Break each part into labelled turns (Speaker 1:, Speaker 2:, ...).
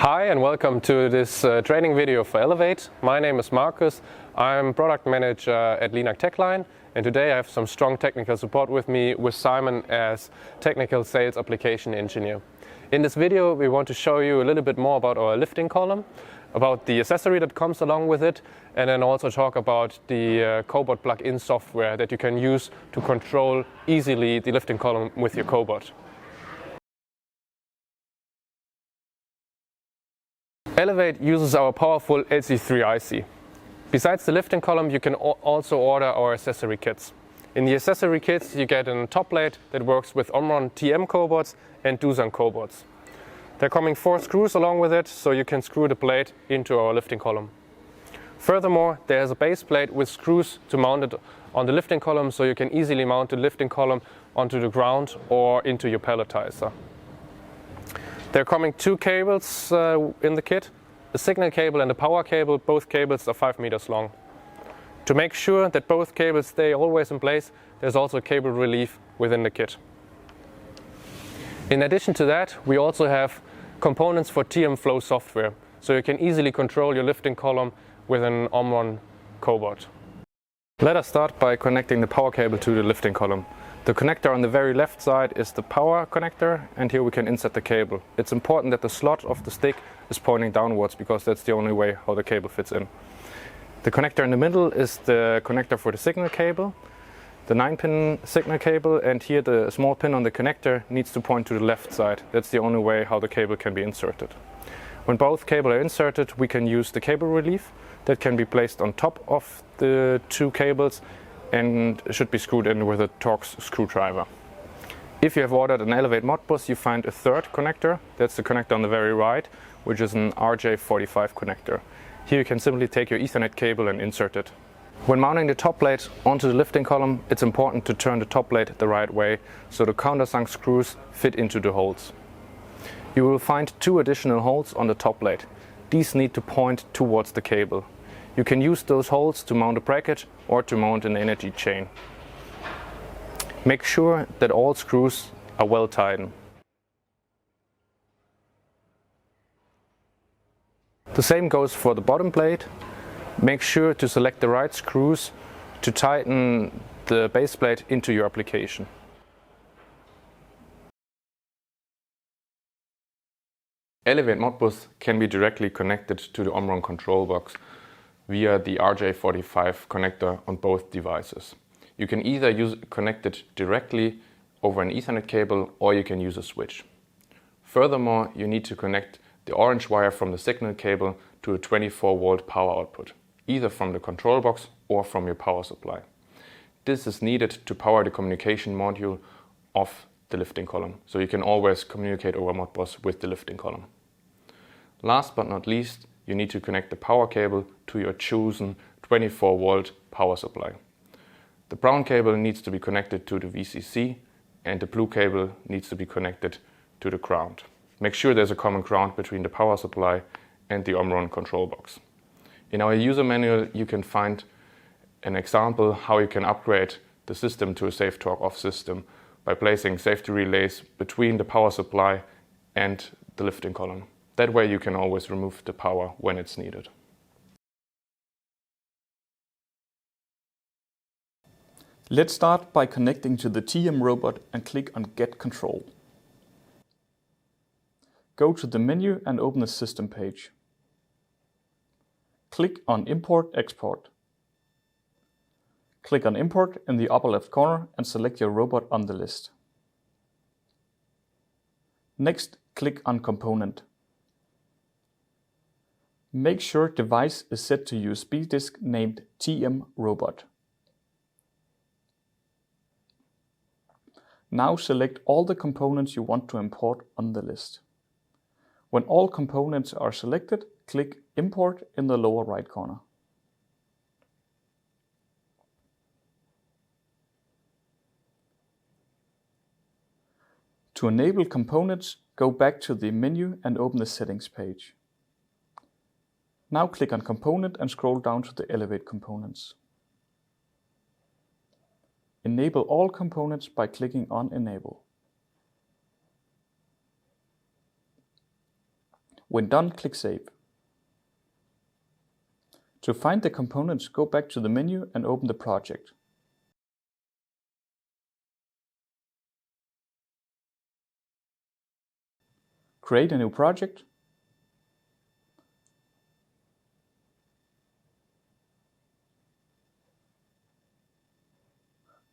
Speaker 1: Hi and welcome to this training video for Elevate. My name is Marcus. I'm product manager at LINAK TechLine, and today I have some strong technical support with me with Simon as technical sales application engineer. In this video we want to show you a little bit more about our lifting column, about the accessory that comes along with it, and then also talk about the cobot plug-in software that you can use to control easily the lifting column with your cobot. Elevate uses our powerful LC3 IC. Besides the lifting column, you can also order our accessory kits. In the accessory kits you get a top plate that works with OMRON TM cobots and Doosan cobots. There are coming 4 screws along with it, so you can screw the plate into our lifting column. Furthermore, there is a base plate with screws to mount it on the lifting column, so you can easily mount the lifting column onto the ground or into your palletizer. There are coming 2 cables in the kit, the signal cable and the power cable. Both cables are 5 meters long. To make sure that both cables stay always in place, there's also cable relief within the kit. In addition to that, we also have components for TMFlow software, so you can easily control your lifting column with an OMRON cobot. Let us start by connecting the power cable to the lifting column. The connector on the very left side is the power connector, and here we can insert the cable. It's important that the slot of the stick is pointing downwards, because that's the only way how the cable fits in. The connector in the middle is the connector for the signal cable, the 9-pin signal cable, and here the small pin on the connector needs to point to the left side. That's the only way how the cable can be inserted. When both cables are inserted, we can use the cable relief that can be placed on top of the 2 cables and should be screwed in with a Torx screwdriver. If you have ordered an Elevate Modbus, you find a 3rd connector. That's the connector on the very right, which is an RJ45 connector. Here you can simply take your Ethernet cable and insert it. When mounting the top plate onto the lifting column, it's important to turn the top plate the right way, so the countersunk screws fit into the holes. You will find 2 additional holes on the top plate. These need to point towards the cable. You can use those holes to mount a bracket or to mount an energy chain. Make sure that all screws are well tightened. The same goes for the bottom plate. Make sure to select the right screws to tighten the base plate into your application. Elevate Modbus can be directly connected to the OMRON control box via the RJ45 connector on both devices. You can either connect it directly over an Ethernet cable, or you can use a switch. Furthermore, you need to connect the orange wire from the signal cable to a 24-volt power output, either from the control box or from your power supply. This is needed to power the communication module of the lifting column, so you can always communicate over Modbus with the lifting column. Last but not least, you need to connect the power cable to your chosen 24-volt power supply. The brown cable needs to be connected to the VCC, and the blue cable needs to be connected to the ground. Make sure there's a common ground between the power supply and the OMRON control box. In our user manual you can find an example how you can upgrade the system to a safe torque-off system by placing safety relays between the power supply and the lifting column. That way you can always remove the power when it's needed.
Speaker 2: Let's start by connecting to the TM robot and click on Get Control. Go to the menu and open the system page. Click on Import Export. Click on Import in the upper left corner and select your robot on the list. Next, click on Component. Make sure device is set to USB disk named TM Robot. Now select all the components you want to import on the list. When all components are selected, click Import in the lower right corner. To enable components, go back to the menu and open the Settings page. Now click on Component and scroll down to the Elevate components. Enable all components by clicking on Enable. When done, click Save. To find the components, go back to the menu and open the project. Create a new project.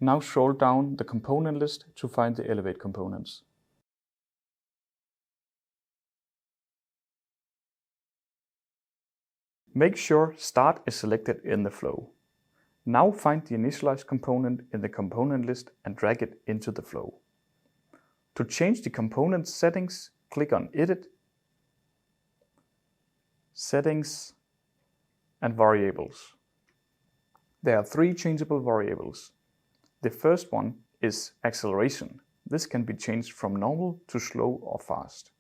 Speaker 2: Now scroll down the component list to find the Elevate components. Make sure Start is selected in the flow. Now find the Initialize component in the component list and drag it into the flow. To change the component settings, click on Edit, Settings, and Variables. There are 3 changeable variables. The first one is acceleration. This can be changed from normal to slow or fast.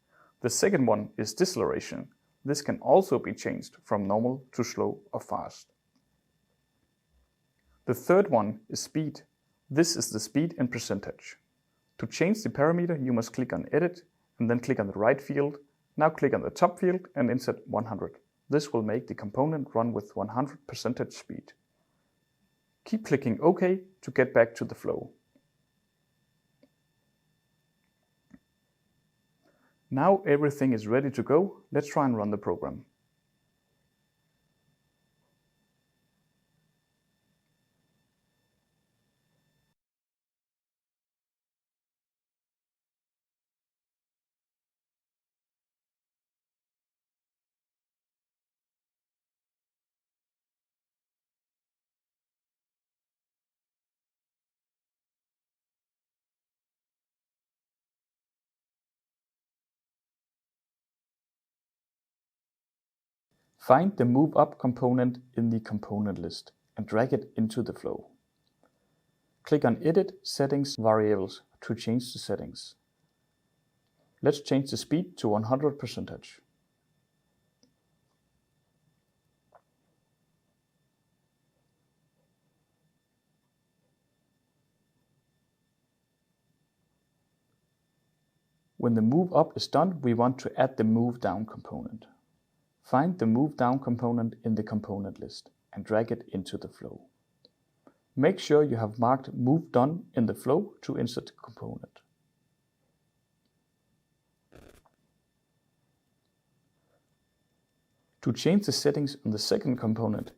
Speaker 2: The second one is deceleration. This can also be changed from normal to slow or fast. The third one is speed. This is the speed in percentage. To change the parameter, you must click on Edit and then click on the right field. Now click on the top field and insert 100. This will make the component run with 100% speed. Keep clicking OK to get back to the flow. Now everything is ready to go. Let's try and run the program. Find the Move Up component in the component list and drag it into the flow. Click on Edit, Settings, Variables to change the settings. Let's change the speed to 100%. When the Move Up is done, we want to add the Move Down component. Find the Move Down component in the component list and drag it into the flow. Make sure you have marked Move Done in the flow to insert the component. To change the settings on the second component,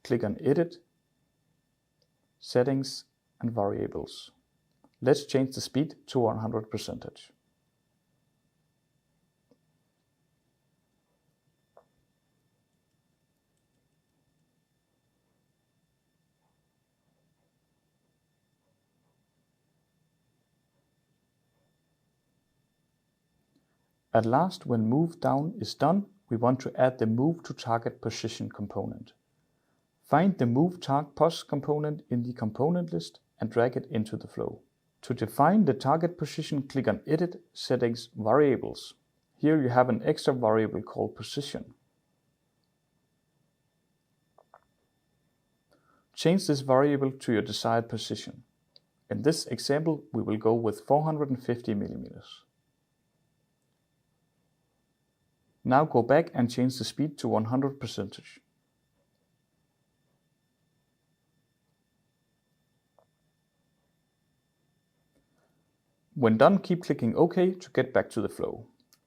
Speaker 2: click on Edit, Settings, and Variables. Let's change the speed to 100%. At last, when Move Down is done, we want to add the Move to Target Position component. Find the Move Target Pos component in the component list and drag it into the flow. To define the target position, click on Edit, Settings, Variables. Here you have an extra variable called Position. Change this variable to your desired position. In this example, we will go with 450 mm. Now go back and change the speed to 100%. When done, keep clicking OK to get back to the flow.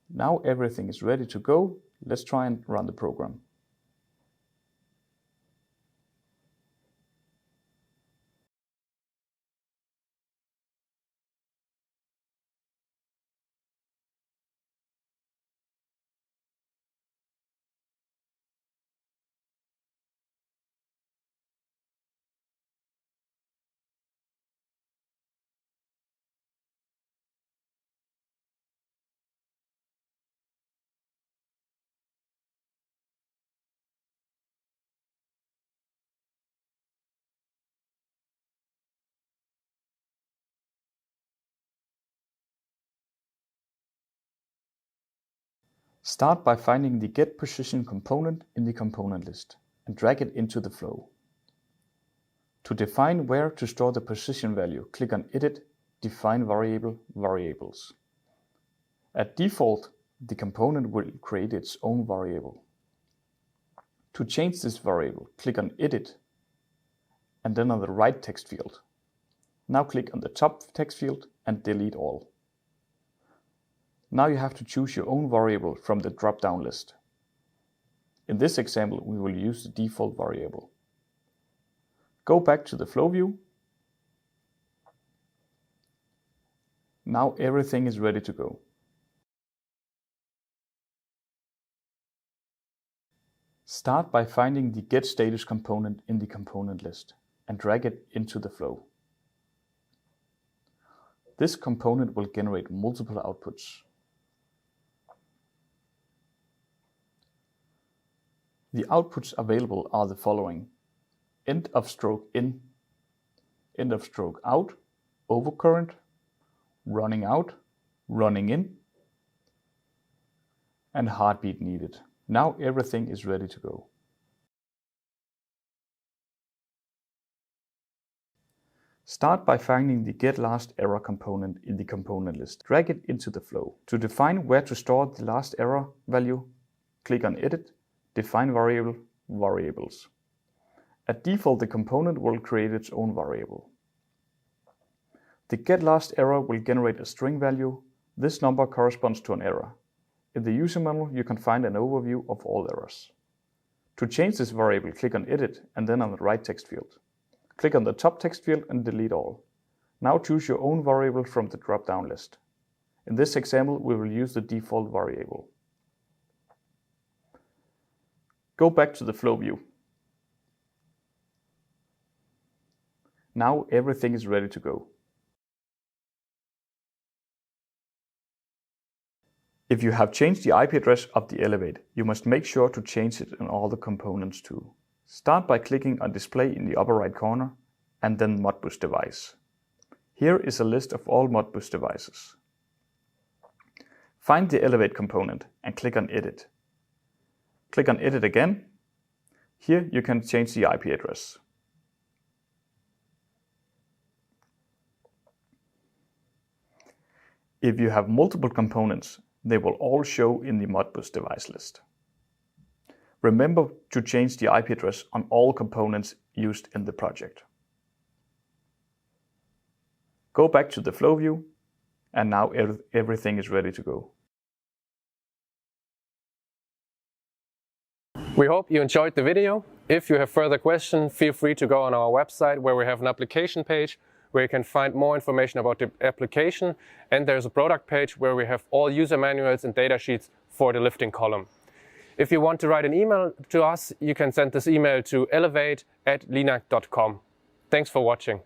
Speaker 2: Now everything is ready to go. Let's try and run the program. Start by finding the Get Position component in the component list and drag it into the flow. To define where to store the position value, click on Edit, Define Variable, Variables. At default, the component will create its own variable. To change this variable, click on Edit and then on the right text field. Now click on the top text field and delete all. Now you have to choose your own variable from the drop-down list. In this example, we will use the default variable. Go back to the flow view. Now everything is ready to go. Start by finding the getStatus component in the component list and drag it into the flow. This component will generate multiple outputs. The outputs available are the following: end of stroke in, end of stroke out, overcurrent, running out, running in, and heartbeat needed. Now everything is ready to go. Start by finding the getLastError component in the component list. Drag it into the flow. To define where to store the last error value, click on Edit, Define Variable, Variables. At default, the component will create its own variable. The getLastError will generate a string value. This number corresponds to an error. In the user manual, you can find an overview of all errors. To change this variable, click on Edit and then on the right text field. Click on the top text field and delete all. Now choose your own variable from the drop-down list. In this example, we will use the default variable. Go back to the flow view. Now everything is ready to go. If you have changed the IP address of the Elevate, you must make sure to change it in all the components too. Start by clicking on Display in the upper right corner and then Modbus device. Here is a list of all Modbus devices. Find the Elevate component and click on Edit. Click on Edit again. Here you can change the IP address. If you have multiple components, they will all show in the Modbus device list. Remember to change the IP address on all components used in the project. Go back to the flow view, and now everything is ready to go.
Speaker 1: We hope you enjoyed the video. If you have further questions, feel free to go on our website where we have an application page where you can find more information about the application, and there's a product page where we have all user manuals and datasheets for the lifting column. If you want to write an email to us, you can send this email to elevate@linak.com. Thanks for watching.